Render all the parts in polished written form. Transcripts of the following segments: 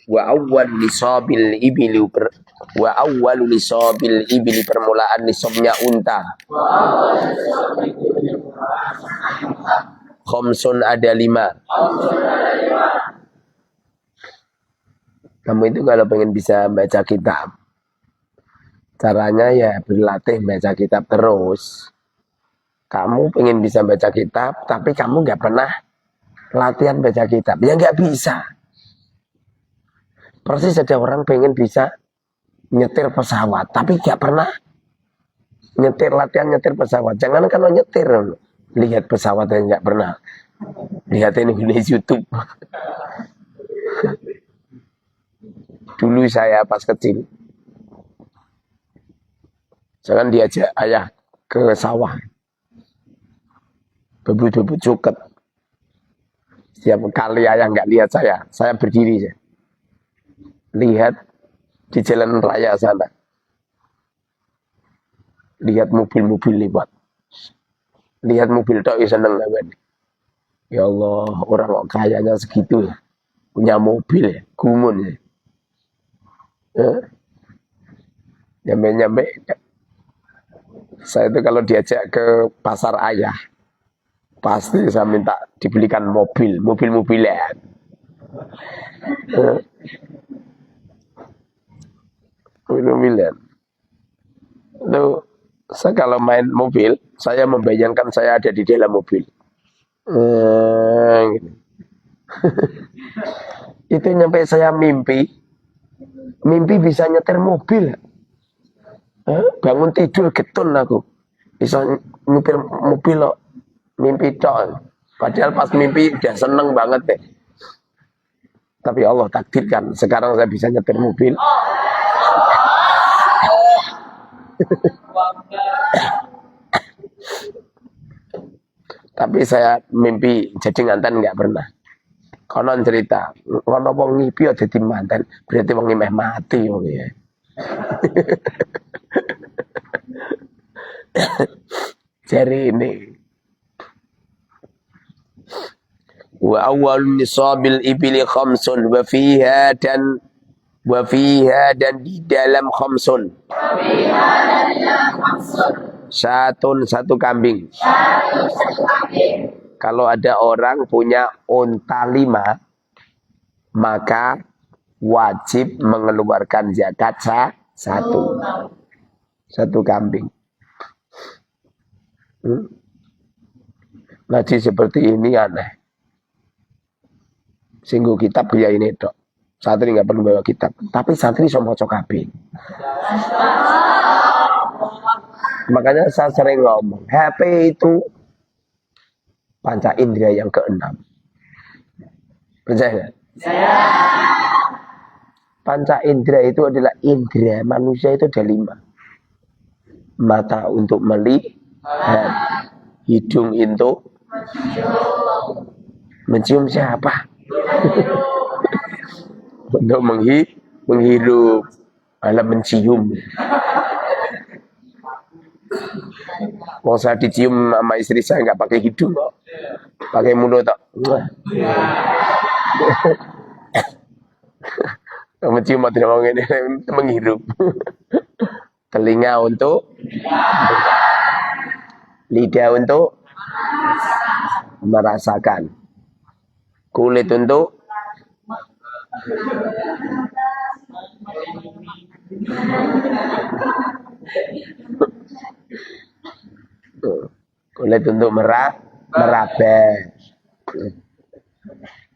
Wa awwal nisabil ibili wa awwal nisabil ibili permulaan nisabnya unta. Khamsun ada 5. Kamu itu kalau pengen bisa baca kitab, caranya ya berlatih baca kitab terus. Kamu pengen bisa baca kitab, tapi kamu nggak pernah latihan baca kitab, ya nggak bisa. Persis ada orang pengen bisa nyetir pesawat, tapi nggak pernah latihan nyetir pesawat. Jangan kalau nyetir, lihat pesawat yang nggak pernah. Lihat ini di YouTube. Dulu saya pas kecil, saya kan diajak ayah ke sawah, bebut-bebut cuket. Setiap kali ayah nggak lihat saya berdiri ya. Lihat di jalan raya sana, lihat mobil-mobil lewat, lihat mobil tok seneng banget. Ya Allah, orang kok kayanya segitu ya, punya mobil ya, gumun ya. Nyampe saya itu kalau diajak ke pasar ayah, pasti saya minta dibelikan mobil-mobilan. Mobil-mobilan. Itu saya kalau main mobil, saya membayangkan saya ada di dalam mobil. Gitu. Itu nyampe saya mimpi bisa nyetir mobil. Bangun tidur getun aku, bisa nyupir mobil loh, mimpi tok. Padahal pas mimpi udah seneng banget deh. Tapi Allah takdirkan sekarang saya bisa nyetir mobil. Tapi saya mimpi jadi nganten nggak pernah. Konon cerita, kono wong ngipi aja dadi manten, berarti wong meh mati wong ya. Jari ini. Wa awal nisabil ibili khamsun wa fiha dan di dalam khamsun. Satu kambing. Kalau ada orang punya unta 5, maka wajib mengeluarkan zakat satu kambing. Ngaji seperti ini aneh. Singgung kitab ya ini dok. Santri nggak perlu bawa kitab, tapi santri sama kabeh. Makanya saya sering ngomong, HP itu panca indera yang ke-6. Percaya? Panca indera itu adalah indera manusia itu ada 5. Mata untuk melihat, hidung untuk mencium siapa? Untuk menghirup, alam mencium. Mau saya dicium sama istri saya nggak pakai hidung kok, pakai mulut kok. Mencium atau tidak mau ini menghirup. Telinga untuk lidah untuk merasakan, kulit untuk meraba.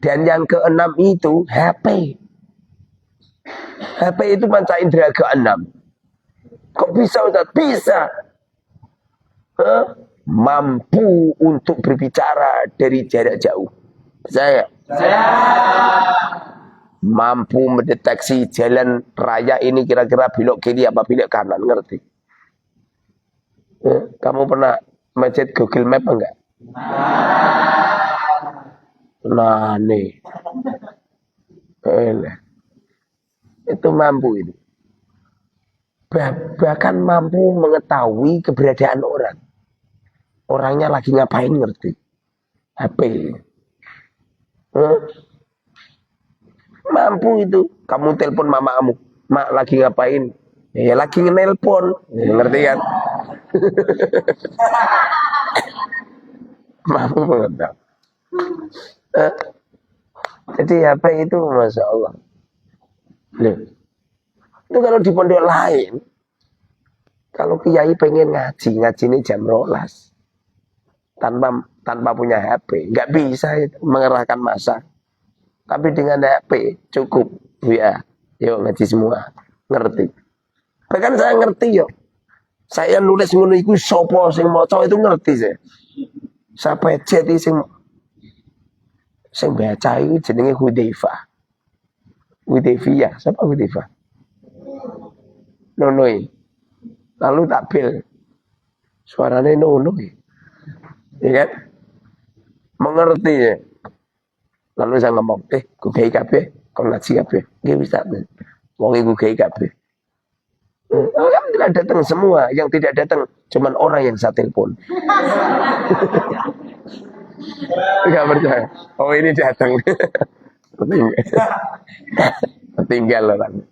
Dan yang ke-6 itu HP. HP itu panca indera ke-6. Kok bisa Ustaz? Bisa. Mampu untuk berbicara dari jarak jauh. Saya mampu mendeteksi jalan raya ini kira-kira belok kiri apa belok kanan, ngerti? Kamu pernah macet Google Map enggak? Nah nih, itu mampu itu. Bahkan mampu mengetahui keberadaan orang. Orangnya lagi ngapain, ngerti? HP. mampu itu. Kamu telepon mamamu, mak lagi ngapain? Ya lagi ngenelpon, ngerti kan? Mampu banget. Jadi apa itu, masya Allah. Nih, itu kalau di pondok lain, kalau kiai pengen ngaji ini jam 12 tanpa punya HP, nggak bisa mengerahkan masa. Tapi dengan HP cukup, ya, yuk ngaji semua, ngerti. Bahkan saya ngerti yo. Saya nulis ngono iku sapa sing maca itu ngerti saya. Sampai jadi sing baca itu jenenge Hudzaifah. Hudzaifiyah, siapa Hudzaifah? Nonoi. Lalu takbil. Suaranya nonoi. Ya kan? Mengerti ya. Lalu saya ngomong, gue gay kabeh, kon ngaji kabeh. Nggih bisa. Wong iku gay kabeh. Alhamdulillah datang semua. Yang tidak datang cuman orang yang saya telepon. Enggak percaya. Oh ini datang. Tinggal orang.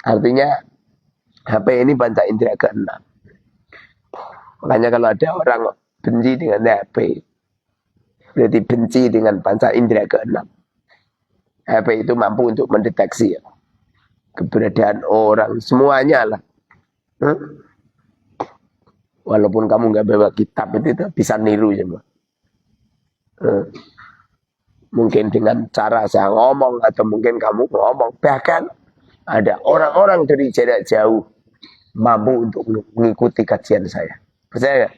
Artinya HP ini panca indera keenam. Makanya kalau ada orang benci dengan HP, berarti benci dengan panca indera keenam. HP itu mampu untuk mendeteksi ya, keberadaan orang, semuanya lah. Walaupun kamu nggak bawa kitab itu bisa niru semua. Mungkin dengan cara saya ngomong atau mungkin kamu ngomong. Bahkan ada orang-orang dari jarak jauh mampu untuk mengikuti kajian saya. Percaya nggak?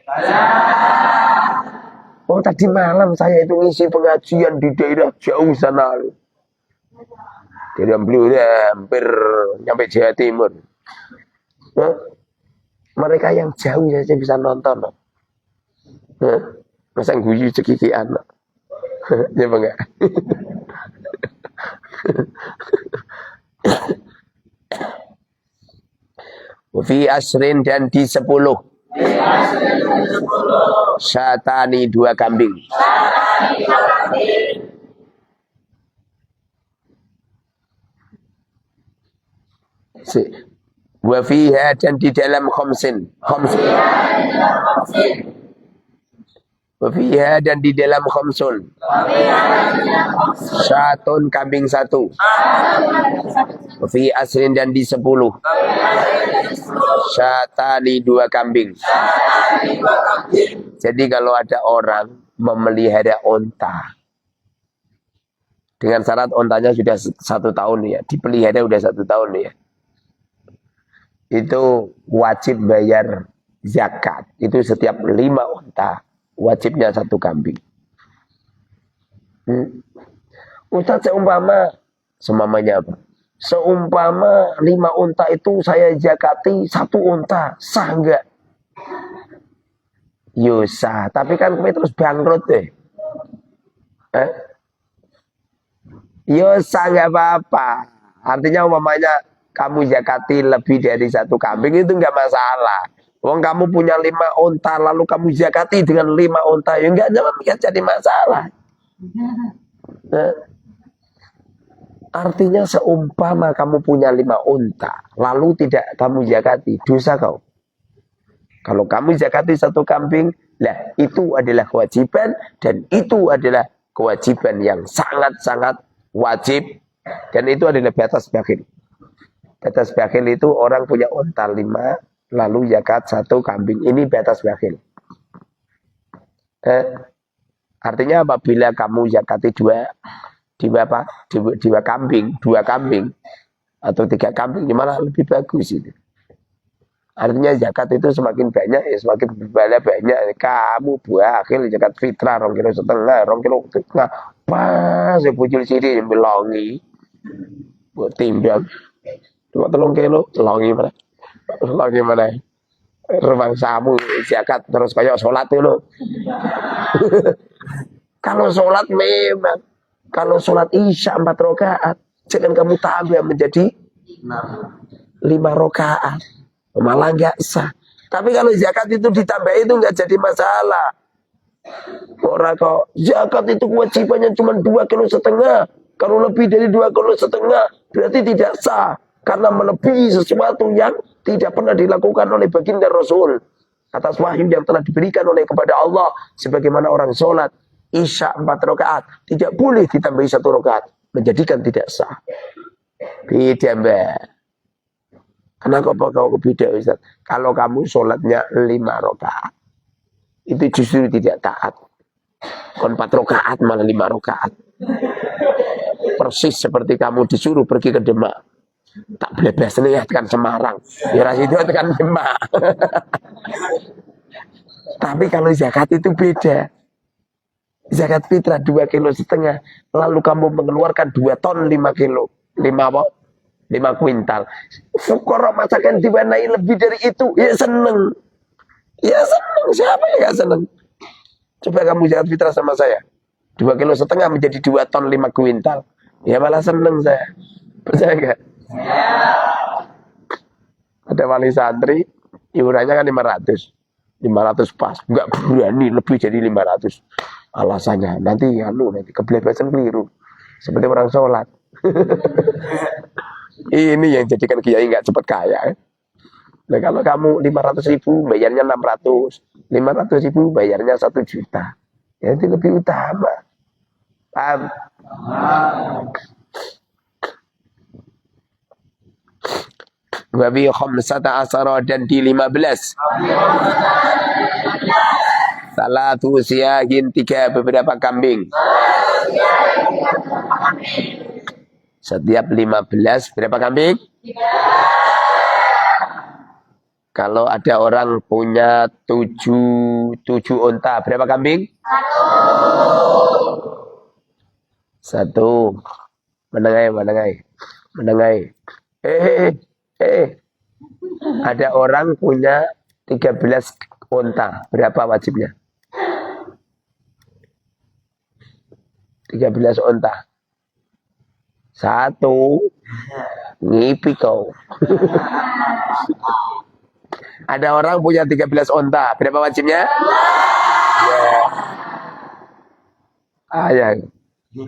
Oh tadi malam saya itu ngisi pengajian di daerah jauh sana. Jadi beliau hampir nyampe Jawa Timur. Mereka yang jauh saja bisa nonton. Masa guyu cekikian. Ya bang. Fi asrin dan di 10. Syatani 2 kambing. Wa fiha dan di dalam khamsin. Wa fiha dan di dalam khamsun. Syatun kambing 1. Wa fi asrin dan di 10. Syatani 2 kambing. Jadi kalau ada orang memelihara onta, dengan syarat ontanya sudah 1 tahun ya, dipelihara sudah 1 tahun ya, itu wajib bayar zakat. Itu setiap 5 onta wajibnya 1 kambing. Ustaz, seumpamanya apa? Seumpama 5 onta itu saya zakati 1 onta, sah enggak? Yo sah, tapi kan kami terus bangkrut deh. Yo sah enggak apa-apa. Artinya umpamanya kamu zakati lebih dari 1 kambing itu enggak masalah. Wong kamu punya 5 onta lalu kamu zakati dengan 5 onta, ya enggak jadi masalah. Artinya seumpama kamu punya 5 onta lalu tidak kamu zakati, dosa kau. Kalau kamu zakati 1 kambing, lah itu adalah kewajiban dan itu adalah kewajiban yang sangat-sangat wajib dan itu adalah batas bakhil. Batas bakhil itu orang punya onta 5 lalu zakat 1 kambing, ini batas bakhil. Artinya apabila kamu zakati 2 kambing atau 3 kambing, malah lebih bagus itu. Artinya zakat itu semakin banyak ya semakin berpahala banyak. Kamu bakhil zakat fitrah 2,5 kilo, 2,5 kilo pas bujul sini belongi buat timbang 2 kilo longi mana longi mana rumah samu zakat terus kayak sholat itu. Kalau sholat memang, kalau sholat isya 4 rakaat, jangan kamu tambah menjadi 5 rakaat, malah nggak sah. Tapi kalau zakat itu ditambah itu nggak jadi masalah. Orang kok zakat itu kewajibannya cuma 2,5 kilo, Kalau lebih dari 2,5 kilo berarti tidak sah. Karena melebihi sesuatu yang tidak pernah dilakukan oleh baginda Rasul. Atas wahyu yang telah diberikan oleh kepada Allah. Sebagaimana orang sholat Isya 4 rakaat. Tidak boleh ditambahi 1 rakaat. Menjadikan tidak sah. Beda mbak. Kenapa kau beda Ustaz? Kalau kamu sholatnya 5 rakaat. Itu justru tidak taat. Kon 4 rakaat malah 5 rakaat. Persis seperti kamu disuruh pergi ke Demak. Tak bebas niatkan Semarang. Ya ras itu kan Demak. Tapi kalau zakat itu beda. Zakat fitrah 2,5 kilo. Lalu kamu mengeluarkan 2 ton 5 kilo. 5 apa? 5 kuintal. Fukara masakan diwarnai lebih dari itu. Ya seneng. Ya seneng. Siapa yang gak seneng? Coba kamu zakat fitrah sama saya. 2,5 kilo menjadi 2 ton 5 kuintal. Ya malah seneng saya. Percaya gak? Ya. Ada wali santri, iurannya kan 500. 500 pas. Enggak berani lebih jadi 500. Alasannya nanti kebelebesan keliru. Seperti orang sholat. Ini yang jadikan kiai nggak cepat kaya. Nah, kalau kamu 500.000 bayarnya 600, 500.000 bayarnya 1 juta. Ya itu lebih utama. Paham? Wabi khamsata asara dan di 15. Salatu siagin 3 beberapa kambing. Setiap 15 berapa kambing? 3. Kalau ada orang punya 7 unta, berapa kambing? 1. Menengai. Ada orang punya 13 unta, berapa wajibnya? 13 unta. 1. Ngipi kau. Ada orang punya 13 unta, berapa wajibnya? Ya.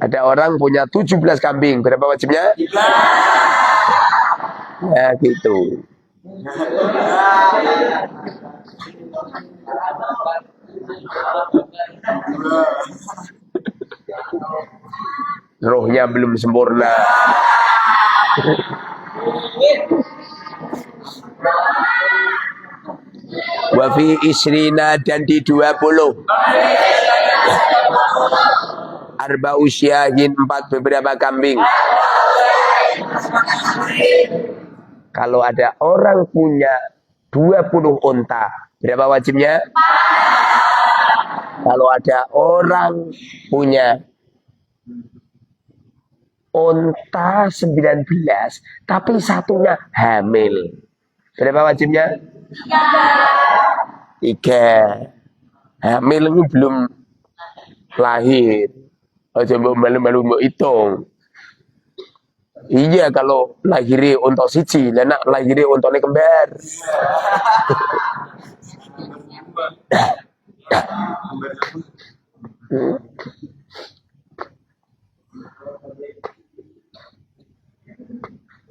Ada orang punya 17 kambing, berapa wajibnya? Ya gitu. Rohnya belum sempurna. Wafi isrina dan di 20. Arba usyahin 4 beberapa kambing. Kalau ada orang punya 20 unta, berapa wajibnya? Kalau ada orang punya unta 19, tapi satunya hamil, berapa wajibnya? 3. Hamil itu belum lahir. Aja malu-malu mau hitung. Iya kalau lahirnya unta siji, nak lahirnya untane kembar.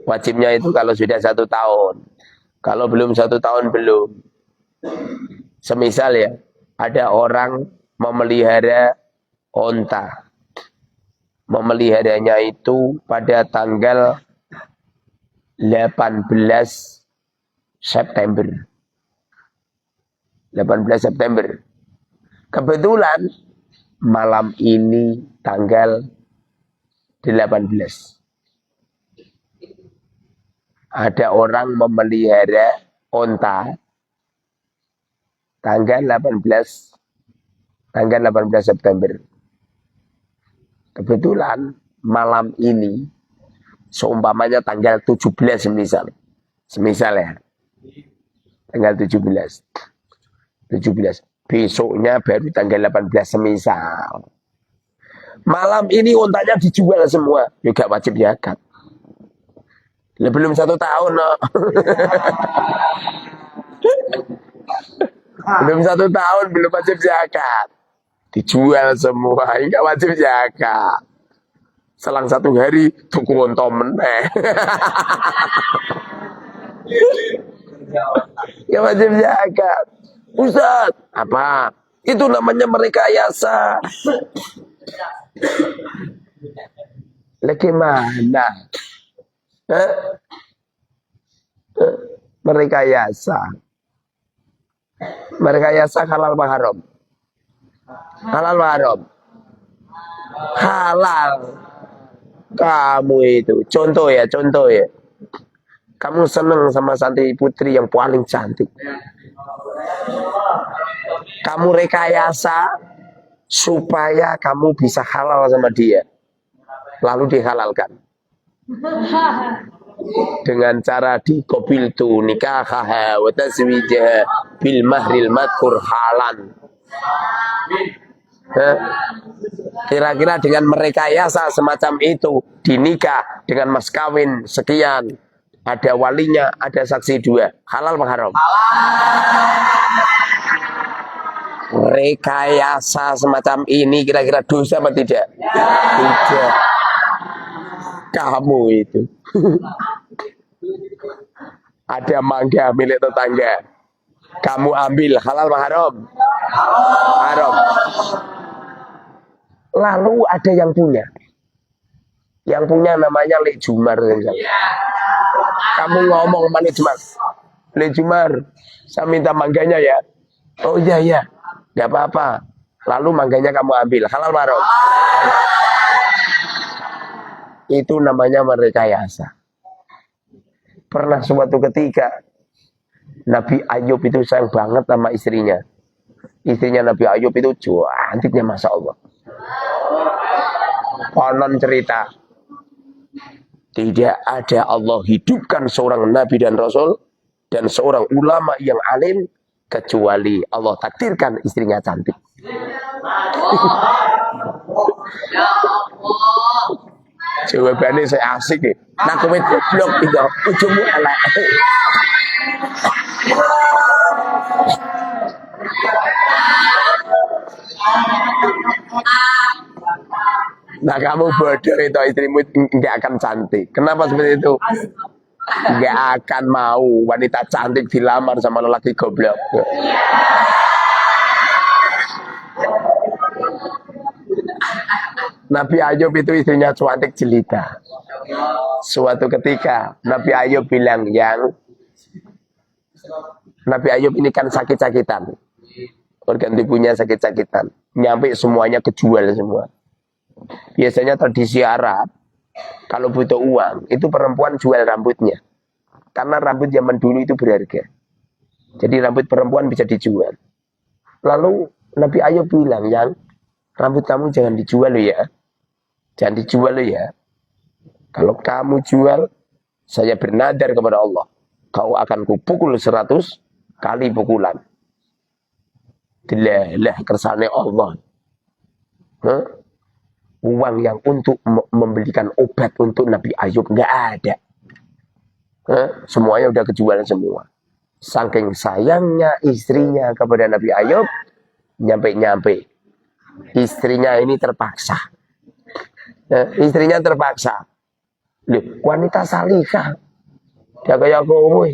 Wajibnya itu kalau sudah 1 tahun. Kalau belum 1 tahun belum. Semisal ya, ada orang memelihara unta. Memeliharanya itu pada tanggal 18 September. 18 September. Kebetulan malam ini tanggal 18. Ada orang memelihara unta tanggal 18 September. Kebetulan malam ini seumpamanya tanggal 17 semisal ya. Tanggal 17. Besoknya baru tanggal 18 semisal. Malam ini untanya dijual semua, juga wajib zakat. Belum 1 tahun no. Belum 1 tahun belum wajib zakat. Dijual semua, enggak wajib zakat. Selang 1 hari tuku onto meneh. Ya wajib zakat. Ustaz, apa? Itu namanya merekayasa. Lagi mana? Eh? Merekayasa. Merekayasa halal apa haram? Halal apa haram? Halal. Kamu itu contoh ya. Kamu seneng sama santri putri yang paling cantik. Kamu rekayasa supaya kamu bisa halal sama dia. Lalu dihalalkan. Dengan cara dikobil tu nikahaha wa tazwijaha bil mahril madkur halan. Kira-kira dengan merekayasa semacam itu dinikah dengan mas kawin sekian, ada walinya, ada saksi 2, halal apa haram? Rekayasa semacam ini kira-kira dosa apa tidak? Tidak. Kamu itu ada mangga milik tetangga, kamu ambil, halal apa haram? Haram. Lalu ada yang punya. Yang punya namanya Lek Jumar. Kamu ngomong sama Lek Jumar. Lek Jumar, saya minta mangganya ya. Oh iya. Gak apa-apa. Lalu mangganya kamu ambil. Halal haram? Itu namanya merekayasa. Pernah suatu ketika Nabi Ayub itu sayang banget sama istrinya. Istrinya Nabi Ayub itu cantiknya Masya Allah. Konon cerita, tidak ada Allah hidupkan seorang Nabi dan Rasul dan seorang ulama yang alim kecuali Allah takdirkan istrinya cantik. Jawabannya saya asik nih. Nah kowe goblok itu ujungmu elek. Nah kamu bodoh itu, istrimu nggak akan cantik. Kenapa seperti itu? Nggak akan mau wanita cantik dilamar sama lelaki goblok. Nabi Ayub itu istrinya cantik jelita. Suatu ketika Nabi Ayub bilang, Nabi Ayub ini kan sakit-sakitan, organ tubuhnya sakit-sakitan, nyampe semuanya kejual semua. Biasanya tradisi Arab, kalau butuh uang, itu perempuan jual rambutnya. Karena rambut zaman dulu itu berharga. Jadi rambut perempuan bisa dijual. Lalu Nabi Ayub bilang, rambut kamu jangan dijual ya. Jangan dijual ya. Kalau kamu jual, saya bernadar kepada Allah, kau akan kupukul 100 kali pukulan. Dilelah kersane Allah. Uang yang untuk membelikan obat untuk Nabi Ayub nggak ada. Semuanya udah kejual semua. Saking sayangnya istrinya kepada Nabi Ayub, nyampe istrinya ini terpaksa. Istrinya terpaksa. Loh, wanita salihah. Dia kayak kowe.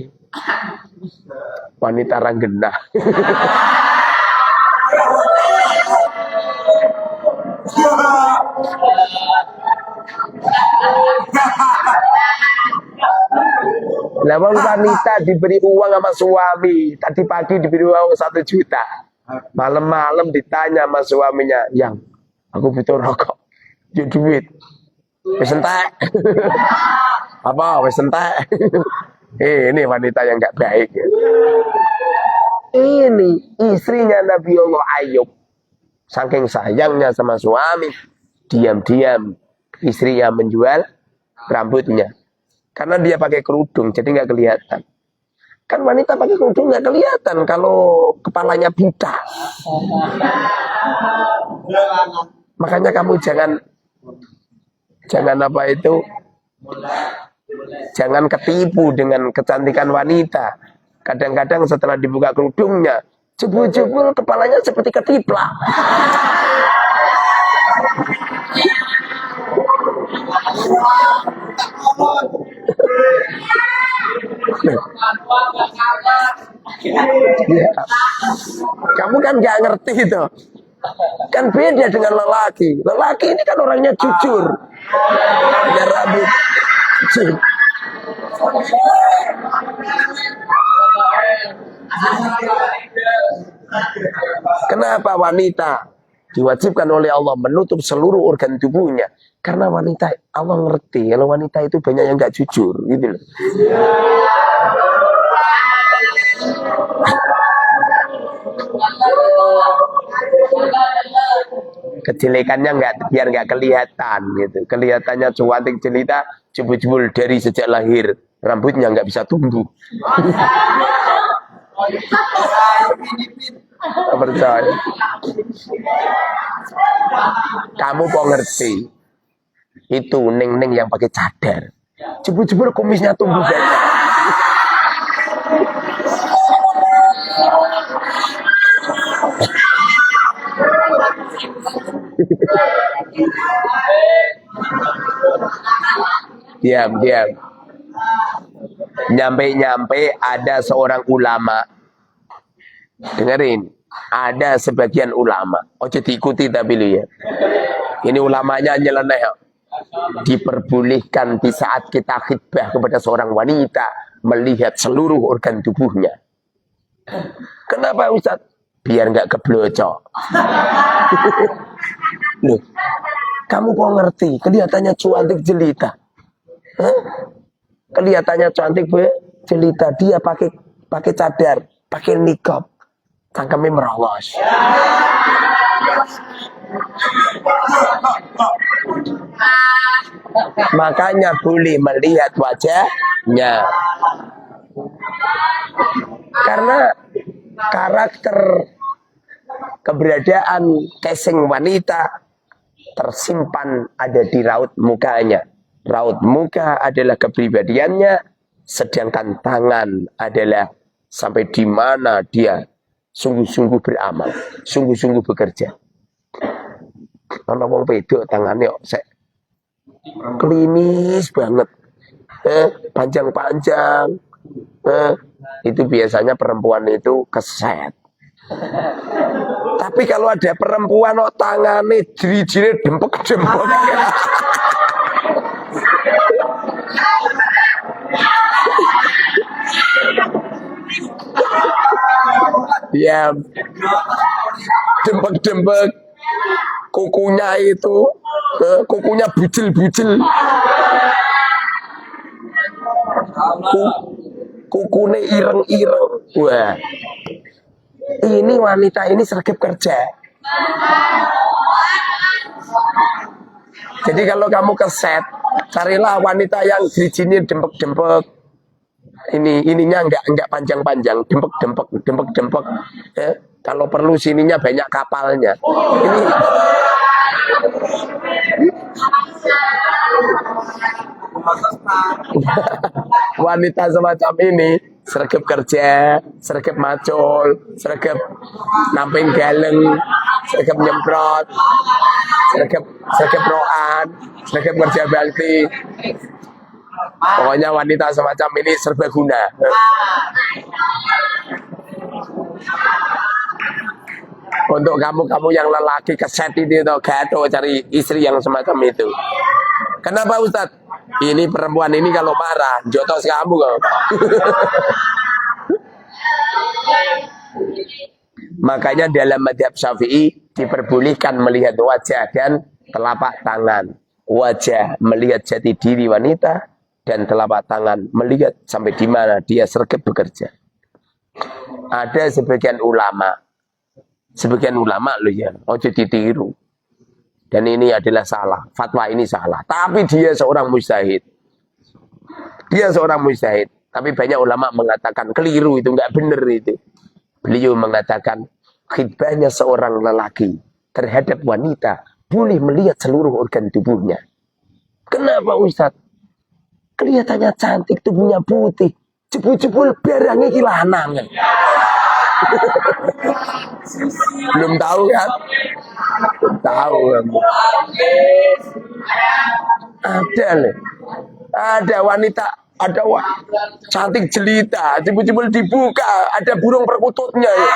Wanita ranggenah. Lah wanita diberi uang sama suami, tadi pagi diberi uang 1 juta, malam-malam ditanya sama suaminya, aku butuh rokok, jual duit, wes entek, apa wes entek, ini wanita yang nggak baik. Ini istrinya Nabi Allah Ayub, saking sayangnya sama suami, diam-diam istrinya menjual rambutnya. Karena dia pakai kerudung, jadi nggak kelihatan. Kan wanita pakai kerudung nggak kelihatan kalau kepalanya buta. Makanya kamu jangan jangan ketipu dengan kecantikan wanita. Kadang-kadang setelah dibuka kerudungnya, jebul-jebul kepalanya seperti ketiplak. Ya. Kamu kan nggak ngerti itu. Kan beda dengan lelaki. Lelaki ini kan orangnya jujur. Ya rambut. Kenapa wanita diwajibkan oleh Allah menutup seluruh organ tubuhnya? Karena wanita, Allah ngerti kalau wanita itu banyak yang nggak jujur, gitu loh. Kejelekannya biar nggak kelihatan gitu. Kelihatannya cuantik jelita, jebul-jebul dari sejak lahir rambutnya nggak bisa tumbuh. Percaya. Kamu kok ngerti? Itu neng-neng yang pakai cadar. Jebul-jebul kumisnya tumbuh banyak. Diam. Nyampe-nyampe ada seorang ulama. Dengerin, ada sebagian ulama. Ojo diikuti tapi lu ya. Ini ulamanya nyeleneh. Diperbolehkan di saat kita khidbah kepada seorang wanita melihat seluruh organ tubuhnya. Kenapa Ustaz? Biar nggak keblocok. Loh, kamu kok ngerti? Kelihatannya cantik jelita. Hah? Kelihatannya cantik jelita. Dia pakai cadar, pakai nikab, cangkemnya merawat. Makanya boleh melihat wajahnya. Karena karakter keberadaan casing wanita tersimpan ada di raut mukanya. Raut muka adalah kepribadiannya, sedangkan tangan adalah sampai di mana dia sungguh-sungguh beramal, sungguh-sungguh bekerja. Ana wong wedok tangannya klimis banget, panjang-panjang, itu biasanya perempuan itu keset. Tapi kalau ada perempuan tangannya jiri-jiri dempek-dempek, ya dempek-dempek, kukunya itu, kukunya bujil-bujil, kukunya ireng-ireng. Wah, ini wanita ini sergap kerja. Jadi kalau kamu keset, carilah wanita yang jirinya dempek-dempek. Ininya enggak panjang-panjang, dempek-dempek. Ya. Kalau perlu sininya banyak kapalnya. Ini wanita semacam ini sergap kerja, sergap macul, sergap namping galeng, sergap nyemprot, sergap roan, sergap kerja bakti. Pokoknya wanita semacam ini serbaguna. Untuk kamu yang lelaki keset ini atau gaduh cari istri yang semacam itu. Kenapa Ustaz? Ini perempuan ini kalau marah jotos kamu kok. Makanya dalam mazhab Syafi'i diperbolehkan melihat wajah dan telapak tangan. Wajah melihat jati diri wanita dan telapak tangan melihat sampai di mana dia sergap bekerja. Ada sebagian ulama loh ya, ojo ditiru. Dan ini adalah salah, fatwa ini salah. Tapi dia seorang mujtahid. Tapi banyak ulama mengatakan keliru itu, nggak benar itu. Beliau mengatakan khidbahnya seorang lelaki terhadap wanita boleh melihat seluruh organ tubuhnya. Kenapa Ustaz? Kelihatannya cantik, tubuhnya putih, jebul-jebul barangnya lanang. Belum tahu kan? Belum tahu kamu. Ada loh. Ada wanita, ada cantik jelita, jebul-jebul dibuka, ada burung perkututnya. Ya.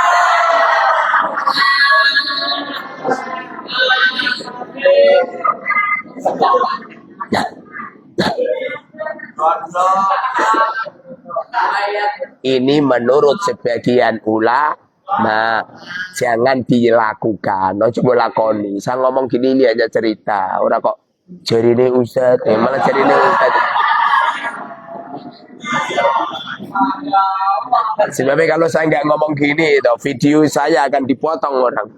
Ini menurut sebagian ulama, jangan dilakukan. No, coba lakoni. Saya ngomong gini ini hanya cerita. Orang kok jarine Ustaz, malah jarine Ustaz. Sebabnya kalau saya nggak ngomong gini, video saya akan dipotong orang.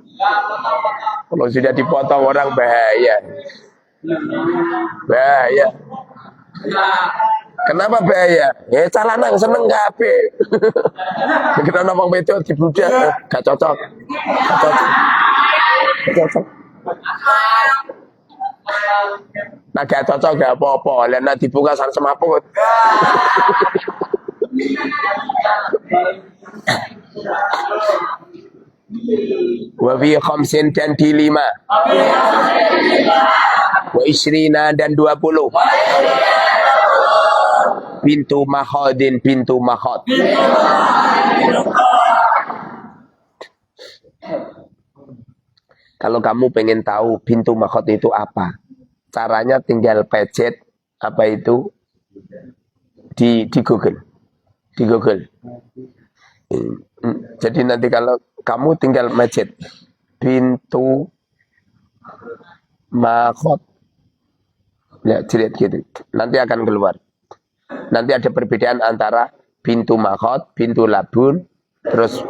Kalau sudah dipotong orang bahaya. Bahaya. Kenapa bahaya? Ya calanang seneng kabeh. Kita ngomong itu dibudak, gak cocok. Gak cocok. Gak cocok. Nah gak cocok gak apa-apa. Lah nek dibuka sang semaput. Wa fi khamsin dan di 5. Wa isrina dan 20. Pintu makhadin, pintu makhad. Kalau kamu pengen tahu pintu makhad itu apa, caranya tinggal pencet apa itu di Google. Di Google. Jadi nanti kalau kamu tinggal pencet pintu makhad, ya jerit gitu, nanti akan keluar. Nanti ada perbedaan antara pintu makhad, pintu labun, terus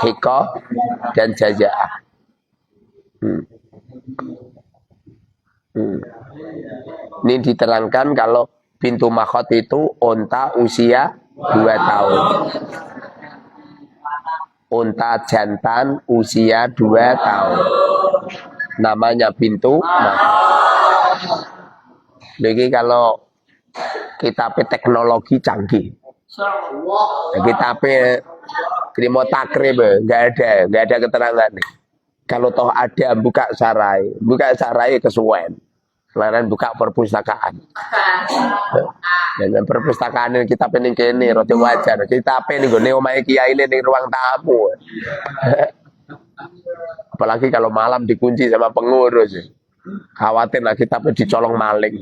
hikoh dan jazaah. Ini diterangkan kalau pintu makhad itu unta usia 2 tahun. Unta jantan usia 2 tahun. Namanya pintu makhad. Jadi kalau kitab teknologi canggih. Kitab krimo takrib nggak ada keterangan. Kalau toh ada buka sarai kesuwen. Kemarin buka perpustakaan. Dan perpustakaan ini kitab ini kene rada wajar. Kitab ini nggone omahe kiai ini di ruang tamu. Apalagi kalau malam dikunci sama pengurus. Khawatir lah kitabnya dicolong maling.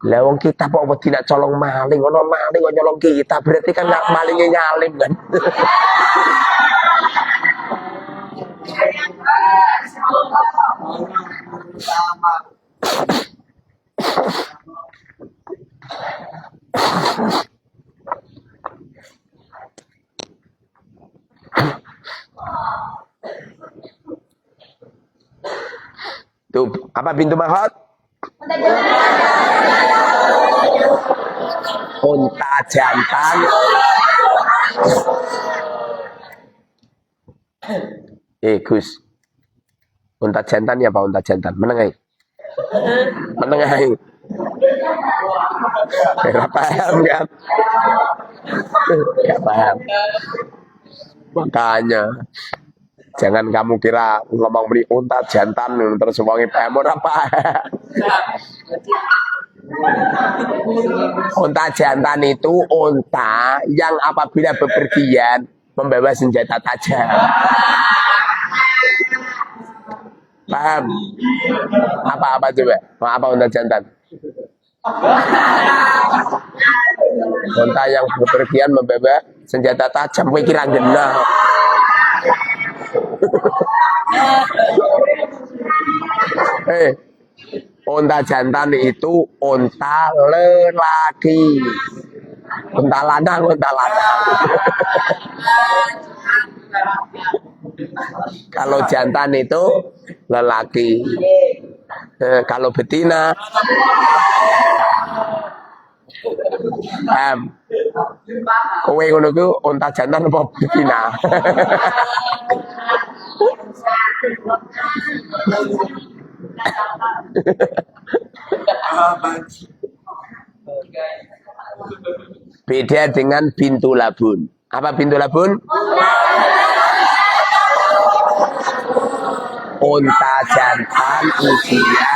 Lah wong kita kok wedi nak colong maling, ono maling kok nyolong kita, berarti kan nak malingnya nyalim kan. Tuh, apa pintu makhad? Unta jantan. Gus. Unta jantan ya apa unta jantan? Menengai. Menengai. Gak paham kan? Gak paham. Makanya jangan kamu kira ngomong beli unta jantan terus wonge paham ora apa. Unta jantan itu unta yang apabila bepergian membawa senjata tajam. Paham? Apa coba? Apa unta jantan? Unta yang bepergian membawa senjata tajam. Kowe kira genah. Unta jantan itu unta lelaki. Unta lanang. Kalau jantan itu lelaki. Kalau betina kowe ngono ku unta jantan apa betina? Beda dengan pintu labun. Apa pintu labun? Unta jantan usia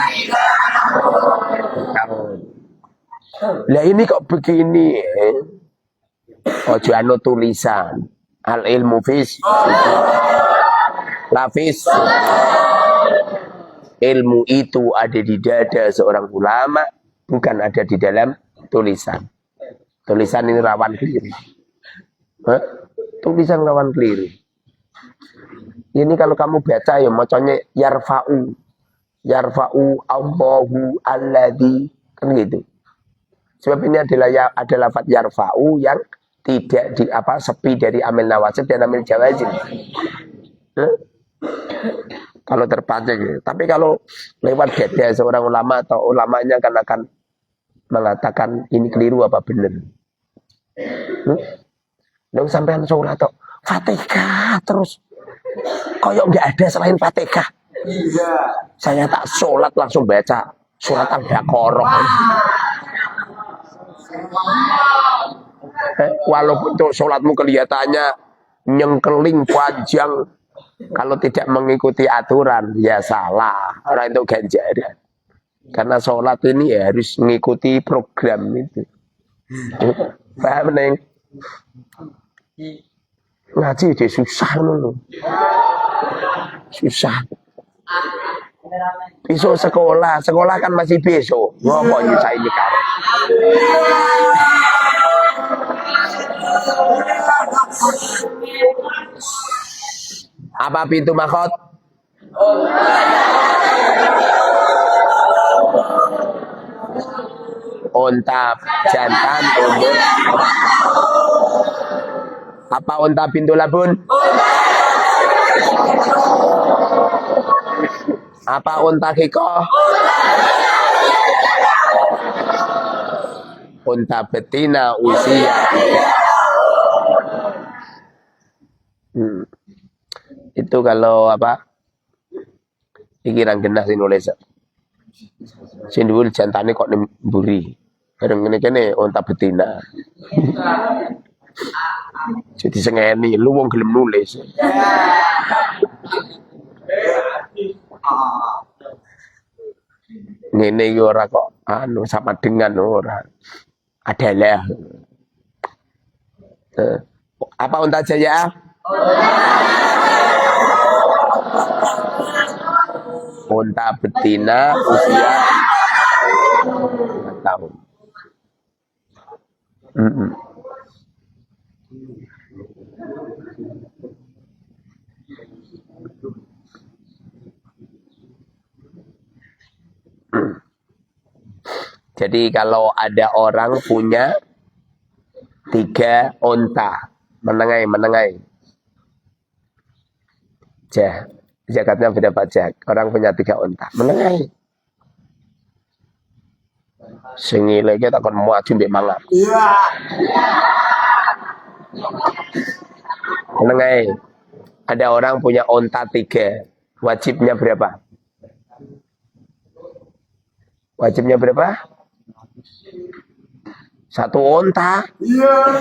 tahun. Lah ini kok begini? Ojo anu tulisan. Al ilmu fis. Lafis. Ilmu itu ada di dada seorang ulama, bukan ada di dalam tulisan. Tulisan ini rawan keliru. Hah? Tulisan rawan keliru. Ini kalau kamu baca ya macamnya yarfa'u. Yarfa'u Allahu alladzi, kan gitu. Sebab ini adalah lafaz yarfa'u yang tidak sepi dari amil nawasib dan amil jawazim. Kalau terpancing. Tapi kalau lewat dada seorang ulama atau ulamanya akan mengatakan ini keliru apa benar. Dong sampean sholat atau Fatihah terus. Koyok nggak ada selain Fatihah. Iya. Saya tak sholat langsung baca surat Al-Baqarah. Walaupun tuh sholatmu kelihatannya nyengkeling panjang, kalau tidak mengikuti aturan ya salah. Orang itu ganjaran. Karena sholat ini ya harus mengikuti program itu. Paham neng? Ngaji udah susah loh. Susah. Besok sekolah kan masih besok. Ngopo nyusahin sekarang. Apa pintu makhot? Unta jantan umur. Apa unta pintu labun? Apa unta kiko? Unta betina usia. Itu kalau apa? Pikiran genah sing nulis. Sing dhuwur jantane kok mburi. Bareng ngene-kene unta betina. Jadi sengeni lu wong gelem nulis. Ngene iki ora kok sama dengan ora. Adalah apa unta jaya? Unta betina usia 4 tahun. Jadi kalau ada orang punya 3 unta, menengai. Zakatnya beda pajak. Orang punya 3 unta, menengai. Sengile kita akan maju mbek mangan. Menengai. Ada orang punya unta 3, wajibnya berapa? Wajibnya berapa? 1 unta. Iya.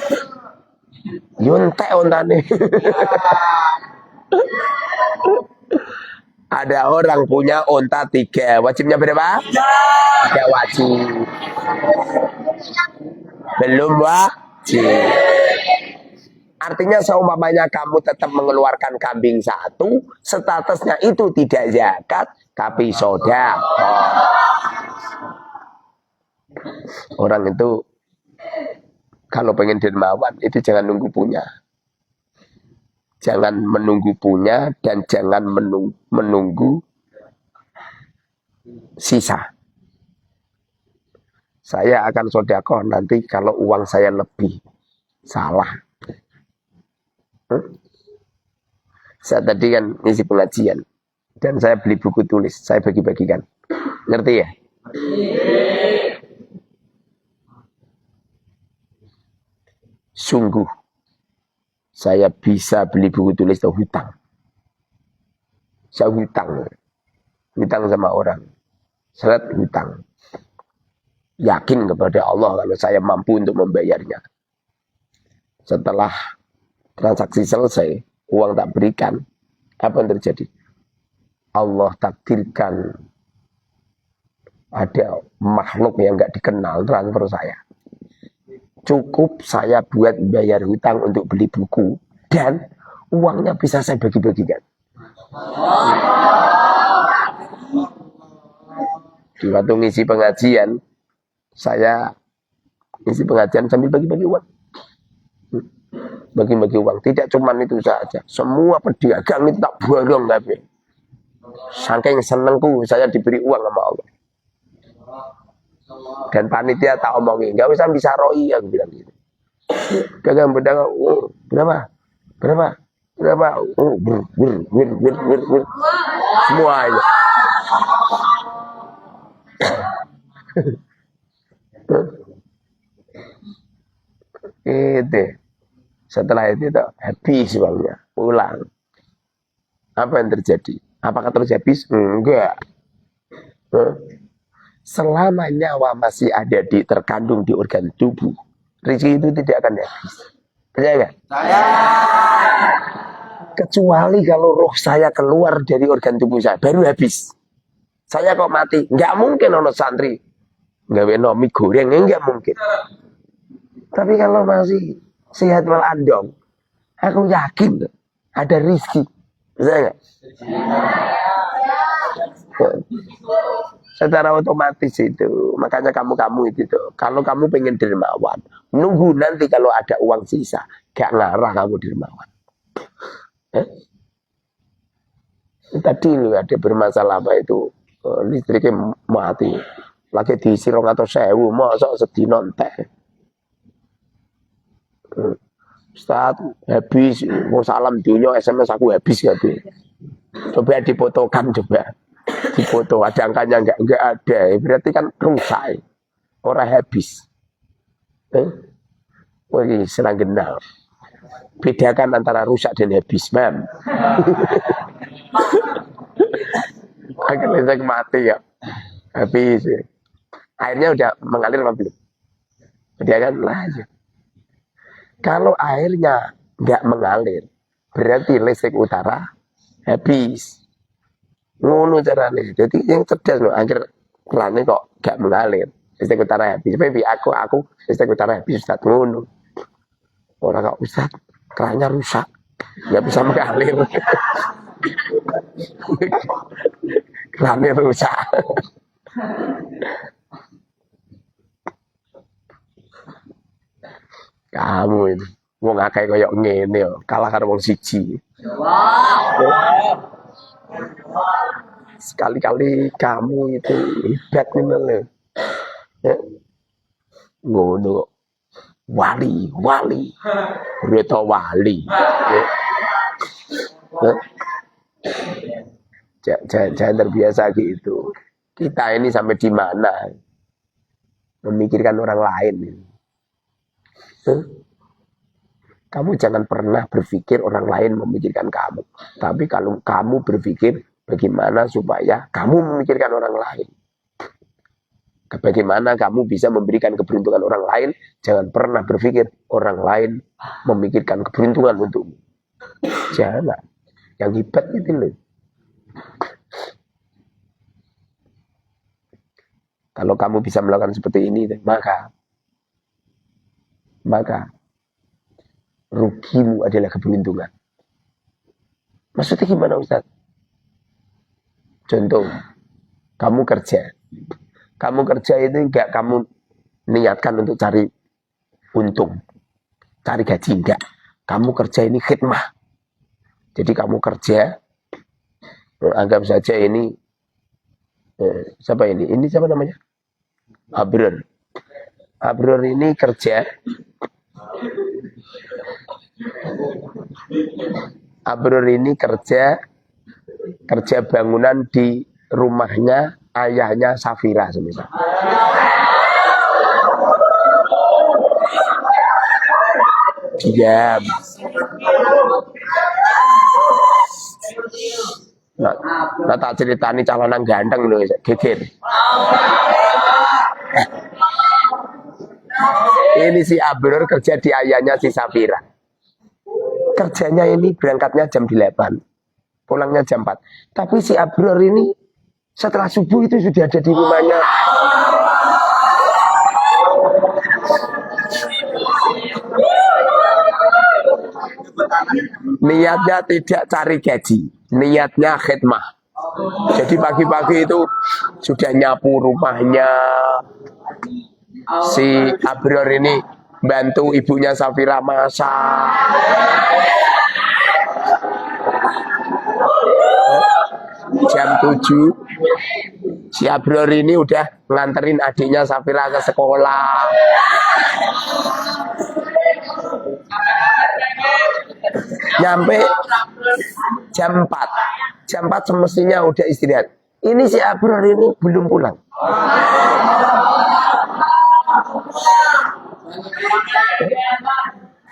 Yuntek unta nih. Ada orang punya unta 3, wajibnya berapa? 3 wajib. Belum wajib. Artinya seumpamanya kamu tetap mengeluarkan kambing 1, statusnya itu tidak zakat, tapi sedekah. Orang itu kalau pengen dermawan itu jangan nunggu punya. Jangan menunggu punya dan jangan menunggu sisa. Saya akan sedekah nanti kalau uang saya lebih. Salah. Saya tadi kan ngisi pengajian dan saya beli buku tulis, saya bagi-bagikan. Ngerti ya? Sungguh saya bisa beli buku tulis atau hutang. Saya hutang sama orang. Seret hutang. Yakin kepada Allah kalau saya mampu untuk membayarnya. Setelah transaksi selesai, uang tak berikan, apa yang terjadi? Allah takdirkan ada makhluk yang nggak dikenal transfer saya. Cukup saya buat bayar hutang untuk beli buku dan uangnya bisa saya bagi-bagikan. Di waktu ngisi pengajian, saya ngisi pengajian sambil bagi-bagi uang. Bagi-bagi uang. Tidak cuma itu saja. Semua pedagang itu tak borong tapi. Saking senengku saya diberi uang sama Allah. Dan panitia tak omongin, nggak usah bisa roi, aku bilang gitu. Pedagang-pedagang, oh, berapa? Oh, semua aja. Itu. Setelah itu habis uangnya, pulang. Apa yang terjadi? Apakah terus habis? Enggak. Selama nyawa masih ada terkandung di organ tubuh, rezeki itu tidak akan habis. Percaya nggak? Kecuali kalau roh saya keluar dari organ tubuh saya, baru habis. Saya kok mati, nggak mungkin ono santri nggak mie goreng, nggak mungkin. Tapi kalau masih sehat waladong, aku yakin ada rezeki. Bisa nggak? Secara otomatis itu. Makanya kamu itu tuh, kalau kamu pengen dermawan, nunggu nanti kalau ada uang sisa, gak ngarah kamu dermawan. Tadi ada bermasalah apa itu, listriknya mati, lagi diisi 200.000, masa sedina entek. Ustaz, habis, mau salam dunia, SMS aku habis ya. Coba difotokan, coba difoto, ada angkanya enggak ada, berarti kan rusak, orang habis. Wih, senang kenal. Bedakan antara rusak dan habis, mam. Akhirnya saya mati ya, habis. Airnya udah mengalir apa belum? Bedakan lah aja. Kalau airnya nggak mengalir, berarti listrik utara habis. Ngono caranya. Jadi yang cerdas loh, akhir kerannya kok nggak mengalir, listrik utara habis. Tapi aku listrik utara habis, Ustaz, ngono. Orang kok, Ustaz, kerannya rusak, nggak bisa mengalir. Kerannya rusak. Kamu itu wong akeh koyo ngene yo, kalah karo wong siji. Sekali-kali kamu itu hebat lho. Ya. Ngono. Wali. Reto wali. Jangan terbiasa gitu. Kita ini sampai di mana memikirkan orang lain. Kamu jangan pernah berpikir orang lain memikirkan kamu. Tapi kalau kamu berpikir bagaimana supaya kamu memikirkan orang lain. Bagaimana kamu bisa memberikan keberuntungan orang lain. Jangan pernah berpikir orang lain memikirkan keberuntungan untukmu. Jangan. Yang hebat itu loh. Kalau kamu bisa melakukan seperti ini, maka rugimu adalah keberuntungan. Maksudnya gimana, Ustaz? Contoh, kamu kerja itu enggak kamu niatkan untuk cari untung, cari gaji, enggak. Kamu kerja ini khidmah. Jadi kamu kerja, anggap saja ini siapa ini? Ini siapa namanya? Abror ini kerja. Abror ini kerja bangunan di rumahnya ayahnya Safira semisal. Diam. Nah tak ceritani calonan ganteng loh, geger. Ini si Abror kerja di ayahnya si Safira. kerjanya ini berangkatnya jam 8, pulangnya jam 4. Tapi si Abror ini setelah subuh itu sudah ada di rumahnya. Niatnya tidak cari gaji, niatnya khidmah. Jadi pagi-pagi itu sudah nyapu rumahnya. Si Abror ini bantu ibunya Safira masak. Jam 7 si Abror ini udah nganterin adiknya Safira ke sekolah. Nyampe jam 4. Jam 4 semestinya udah istirahat. Ini si Abror ini belum pulang.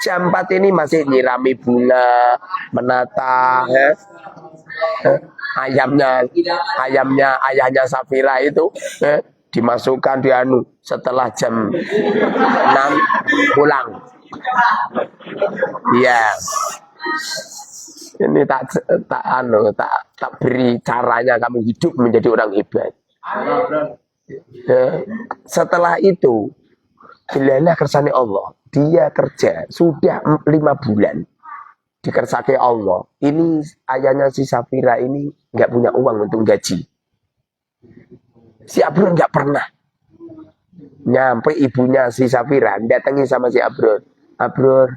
Jam 4 ini masih nyirami bunga, menata ayahnya Safira itu dimasukkan di anu. Setelah jam 6 pulang. Iya. Ini tak beri caranya kamu hidup menjadi orang hebat. Setelah itu Bilalah kersane Allah. Dia kerja sudah 5 bulan dikersake Allah. Ini ayahnya si Safira ini nggak punya uang untuk gaji. Si Abror nggak pernah. Nyampe ibunya si Safira datangi sama si Abror. Abror,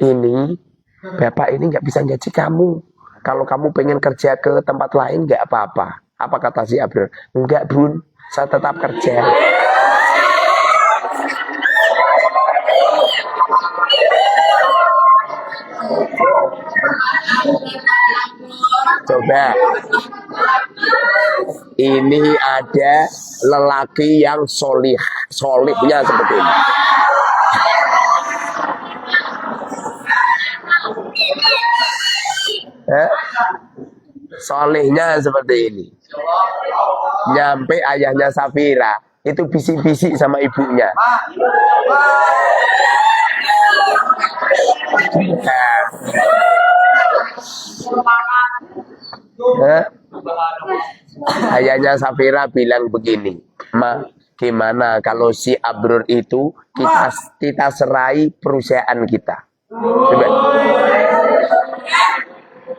ini bapak ini nggak bisa gaji kamu. Kalau kamu pengen kerja ke tempat lain nggak apa-apa. Apa kata si Abror? Enggak bun, saya tetap kerja. Coba, ini ada lelaki yang solihnya seperti ini. Solihnya seperti ini. Nyampe ayahnya Safira itu bisik-bisik sama ibunya. Ayahnya Safira bilang begini, Ma, gimana kalau si Abror itu kita serai perusahaan kita. Coba.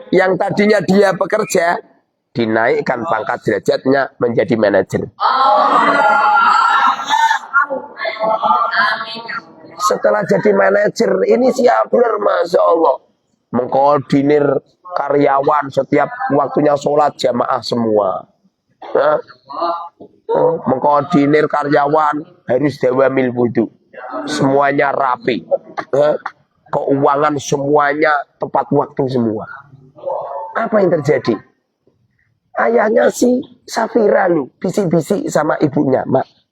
Yang tadinya dia pekerja dinaikkan pangkat derajatnya menjadi manajer. Setelah jadi manajer ini si Abror, Masya Allah, mengkoordinir karyawan setiap waktunya sholat jamaah semua. Mengkoordinir karyawan harus dawamil wudu, semuanya rapi. Keuangan semuanya tepat waktu semua. Apa yang terjadi? Ayahnya si Safira lu bisik-bisik sama ibunya,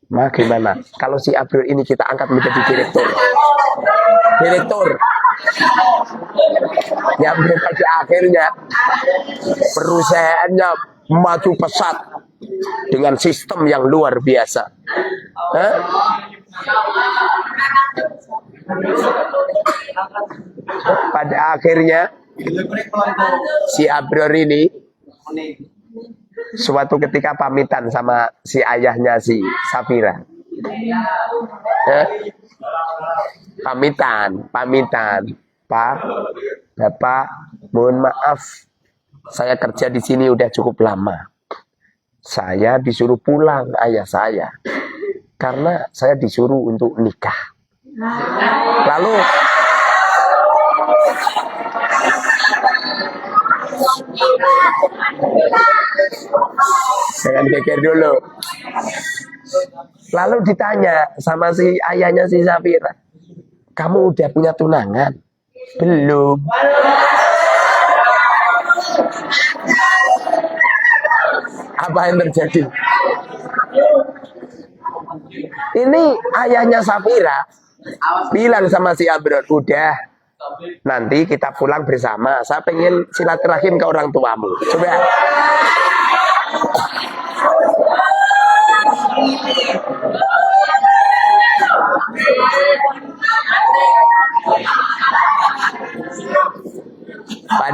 Ma, gimana kalau si Abror ini kita angkat menjadi direktur. Ya pada akhirnya perusahaannya maju pesat dengan sistem yang luar biasa. Pada akhirnya si Abror ini suatu ketika pamitan sama si ayahnya si Safira. Pamitan, Pak, Bapak, mohon maaf, saya kerja di sini udah cukup lama. Saya disuruh pulang ayah saya karena saya disuruh untuk nikah. Lalu jangan geger dulu. Lalu ditanya sama si ayahnya si Safira, kamu udah punya tunangan? Belum. Apa yang terjadi? Ini ayahnya Safira bilang sama si Abror, udah, nanti kita pulang bersama. Saya pengen silaturahim ke orang tuamu. Coba.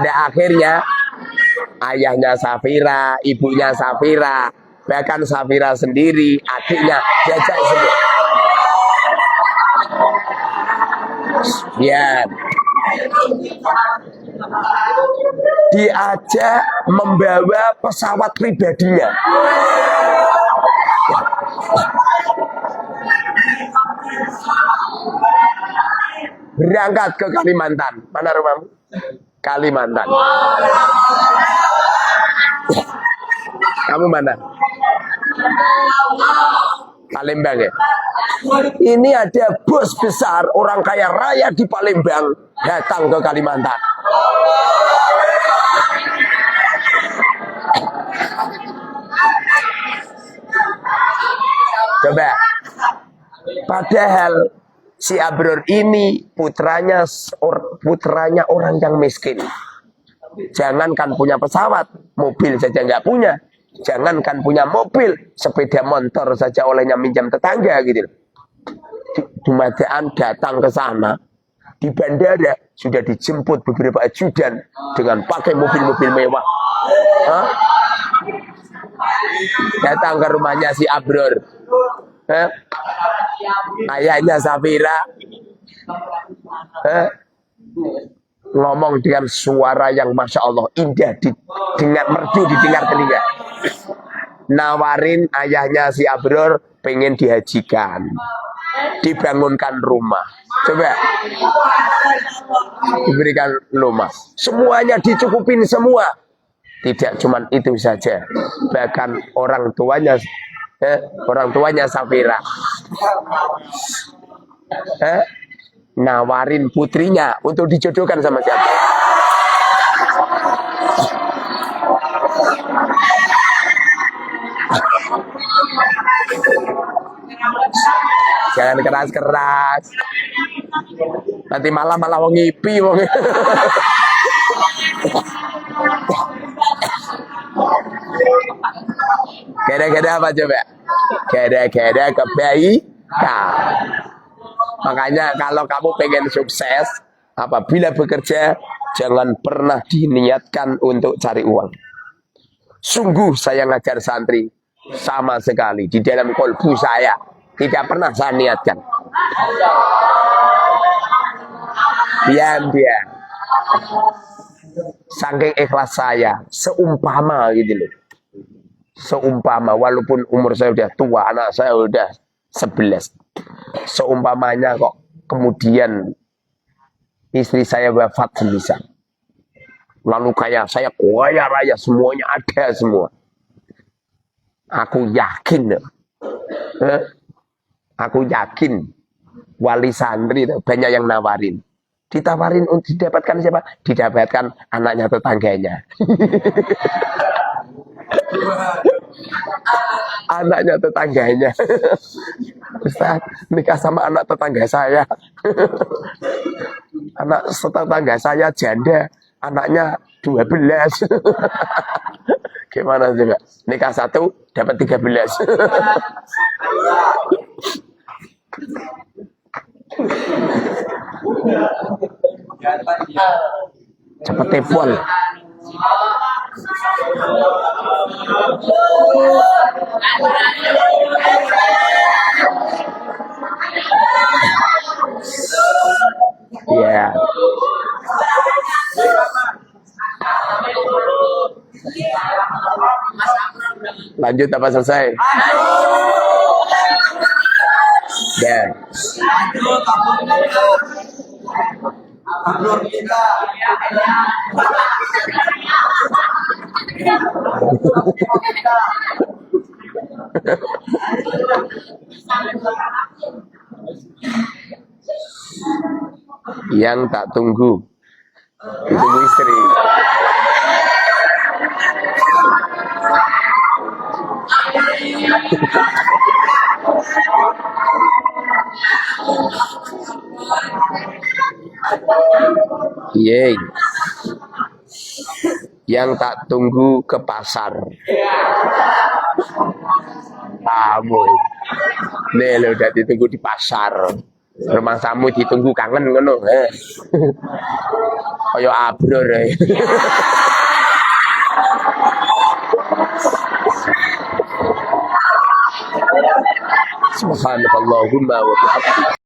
Pada akhirnya ayahnya Safira, ibunya Safira, bahkan Safira sendiri, adiknya diajak semua. Ya, diajak membawa pesawat pribadinya. Berangkat ke Kalimantan. Mana rumahmu? Kalimantan. Kamu mana? Palembang ya? Ini ada bos besar orang kaya raya di Palembang datang ke Kalimantan. Coba. Padahal si Abror ini putranya orang yang miskin. Jangankan punya pesawat, mobil saja nggak punya. Jangankan punya mobil, sepeda motor saja olehnya minjam tetangga gitu. Dumadaan datang ke sana, di bandara sudah dijemput beberapa ajudan dengan pakai mobil-mobil mewah. Hah? Datang ke rumahnya si Abror. Ayahnya Safira ngomong dengan suara yang Masya Allah indah, didengar merdu, didengar telinga. Nawarin ayahnya si Abror pengen dihajikan, dibangunkan rumah. Coba diberikan rumah, semuanya dicukupin semua. Tidak cuma itu saja, bahkan orang tuanya Safira nawarin putrinya untuk dijodohkan sama siapa? Jangan keras-keras, nanti malah wong ngipi wong. Gara-gara apa coba? Gara-gara kebaikan. Makanya kalau kamu pengen sukses, apabila bekerja, jangan pernah diniatkan untuk cari uang. Sungguh saya ngajar santri, sama sekali di dalam kolbu saya tidak pernah saya niatkan. Diam. Saking ikhlas saya, seumpama gitu loh. Seumpama, walaupun umur saya udah tua, anak saya udah 11. Seumpamanya kok kemudian istri saya wafat semisal, lalu kayak saya kaya raya, semuanya ada semua. Aku yakin wali santri banyak yang nawarin. Ditawarin untuk didapatkan siapa? Didapatkan anaknya tetangganya. Anaknya tetangganya. Ustaz, nikah sama anak tetangga saya. Anak tetangga saya janda, anaknya 12. Gimana juga? Nikah satu dapat 13. Cepat telepon. Ya. Lanjut apa selesai? Ya. Yang tak tunggu ditunggu istri. Yeay. Yang tak tunggu ke pasar. Kamu nih lo udah ditunggu di pasar. Rumah tamu ditunggu kangen ngono. Kaya abrur ae. Subhanallahumma wa bihamdika